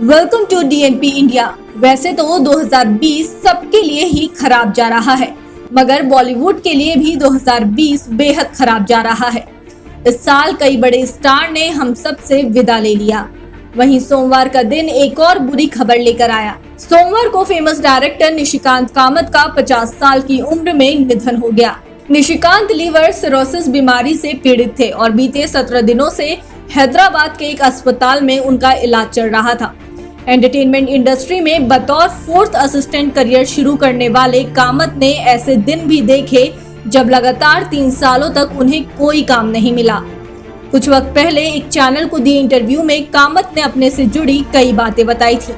Welcome to DNP India. वैसे तो 2020 सबके लिए ही खराब जा रहा है, मगर बॉलीवुड के लिए भी 2020 बेहद खराब जा रहा है। इस साल कई बड़े स्टार ने हम सब से विदा ले लिया। वहीं सोमवार का दिन एक और बुरी खबर लेकर आया। सोमवार को फेमस डायरेक्टर निशिकांत कामत का 50 साल की उम्र में निधन हो गया। निशिकांत लीवर सिरोसिस बीमारी से पीड़ित थे और बीते 17 दिनों से हैदराबाद के एक अस्पताल में उनका इलाज चल रहा था। एंटरटेनमेंट इंडस्ट्री में बतौर 4th असिस्टेंट करियर शुरू करने वाले कामत ने ऐसे दिन भी देखे जब लगातार 3 सालों तक उन्हें कोई काम नहीं मिला। कुछ वक्त पहले एक चैनल को दिए इंटरव्यू में कामत ने अपने से जुड़ी कई बातें बताई थी।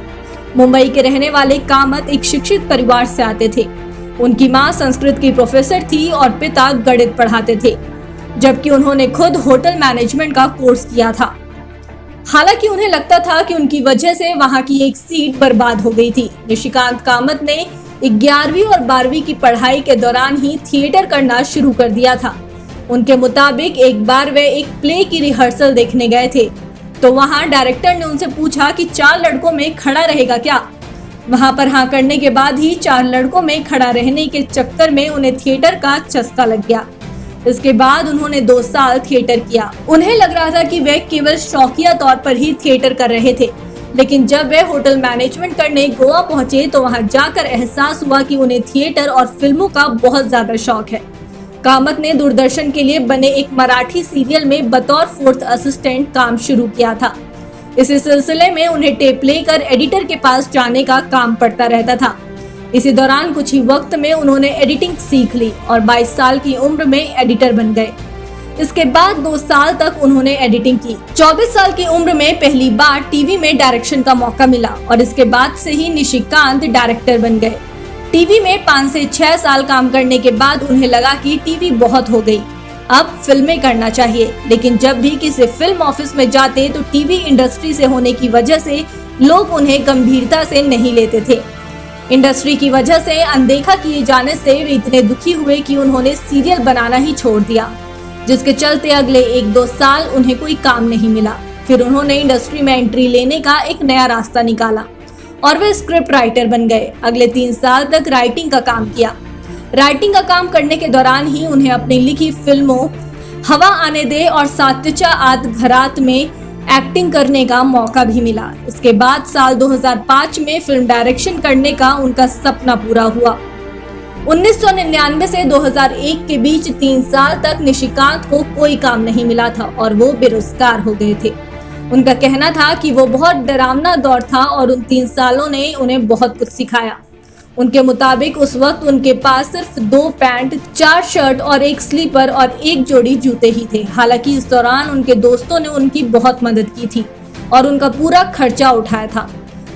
मुंबई के रहने वाले कामत एक शिक्षित परिवार से आते थे। उनकी मां संस्कृत की प्रोफेसर थी और पिता गणित पढ़ाते थे, जबकि उन्होंने खुद होटल मैनेजमेंट का कोर्स किया था। हालांकि उन्हें लगता था कि उनकी वजह से वहां की एक सीट बर्बाद हो गई थी। निशिकांत कामत ने 11वीं और 12वीं की पढ़ाई के दौरान ही थिएटर करना शुरू कर दिया था। उनके मुताबिक एक बार वे एक प्ले की रिहर्सल देखने गए थे, तो वहां डायरेक्टर ने उनसे पूछा कि 4 लड़कों में खड़ा रहेगा क्या। वहां पर हाँ करने के बाद ही 4 लड़कों में खड़ा रहने के चक्कर में उन्हें थिएटर का चस्का लग गया। इसके बाद उन्होंने 2 साल थिएटर किया। उन्हें लग रहा था कि वे केवल शौकिया तौर पर ही थिएटर कर रहे थे, लेकिन जब वे होटल मैनेजमेंट करने गोवा पहुंचे तो वहां जाकर एहसास हुआ कि उन्हें थिएटर और फिल्मों का बहुत ज्यादा शौक है। कामत ने दूरदर्शन के लिए बने एक मराठी सीरियल में बतौर 4th असिस्टेंट काम शुरू किया था। इसी सिलसिले में उन्हें टेप लेकर एडिटर के पास जाने का काम पड़ता रहता था। इसी दौरान कुछ ही वक्त में उन्होंने एडिटिंग सीख ली और 22 साल की उम्र में एडिटर बन गए। इसके बाद 2 साल तक उन्होंने एडिटिंग की। 24 साल की उम्र में पहली बार टीवी में डायरेक्शन का मौका मिला और इसके बाद से ही निशिकांत डायरेक्टर बन गए। टीवी में 5 से 6 साल काम करने के बाद उन्हें लगा कि टीवी बहुत हो गई, अब फिल्में करना चाहिए। लेकिन जब भी किसी फिल्म ऑफिस में जाते तो टीवी इंडस्ट्री से होने की वजह से लोग उन्हें गंभीरता से नहीं लेते थे। इंडस्ट्री की वजह से अनदेखा किए जाने से वे इतने दुखी हुए कि उन्होंने सीरियल बनाना ही छोड़ दिया, जिसके चलते अगले 1-2 साल उन्हें कोई काम नहीं मिला। फिर उन्होंने इंडस्ट्री में एंट्री लेने का एक नया रास्ता निकाला और वे स्क्रिप्ट राइटर बन गए। अगले 3 साल तक राइटिंग का काम किया। राइटिंग का काम करने के दौरान ही उन्हें अपनी लिखी फिल्मों हवा आने दे और सात्यचा आत घरात में एक्टिंग करने का मौका भी मिला। इसके बाद साल 2005 में फिल्म डायरेक्शन करने का उनका सपना पूरा हुआ। 1999 से 2001 के बीच 3 साल तक निशिकांत को कोई काम नहीं मिला था और वो बेरोजगार हो गए थे। उनका कहना था कि वो बहुत डरावना दौर था और उन 3 सालों ने उन्हें बहुत कुछ सिखाया। उनके मुताबिक उस वक्त उनके पास सिर्फ 2 पैंट, 4 शर्ट और 1 स्लीपर और 1 जोड़ी जूते ही थे। हालांकि इस दौरान उनके दोस्तों ने उनकी बहुत मदद की थी और उनका पूरा खर्चा उठाया था।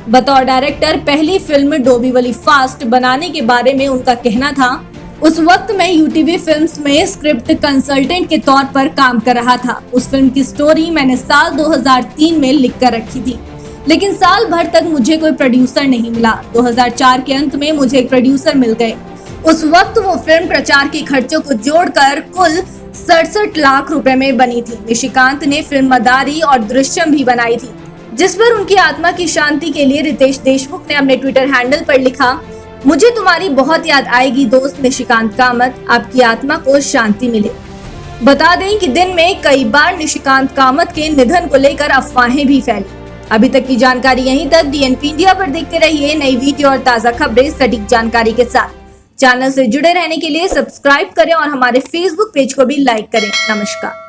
बतौर डायरेक्टर पहली फिल्म डोंबिवली फास्ट बनाने के बारे में उनका कहना था, उस वक्त मैं यूटीवी फिल्म्स में स्क्रिप्ट कंसल्टेंट के तौर पर काम कर रहा था। उस फिल्म की स्टोरी मैंने साल 2003 में लिख कर रखी थी, लेकिन साल भर तक मुझे कोई प्रोड्यूसर नहीं मिला। 2004 के अंत में मुझे एक प्रोड्यूसर मिल गए। उस वक्त वो फिल्म प्रचार के खर्चों को जोड़कर कुल 67 लाख रुपए में बनी थी। निशिकांत ने फिल्म मदारी और दृश्यम भी बनाई थी, जिस पर उनकी आत्मा की शांति के लिए रितेश देशमुख ने अपने ट्विटर हैंडल पर लिखा, मुझे तुम्हारी बहुत याद आएगी दोस्त निशिकांत कामत, आपकी आत्मा को शांति मिले। बता दें कि दिन में कई बार निशिकांत कामत के निधन को लेकर अफवाहें भी फैली। अभी तक की जानकारी यहीं तक। डीएनपी इंडिया पर देखते रहिए नई वीडियो और ताज़ा खबरें सटीक जानकारी के साथ। चैनल से जुड़े रहने के लिए सब्सक्राइब करें और हमारे फेसबुक पेज को भी लाइक करें। नमस्कार।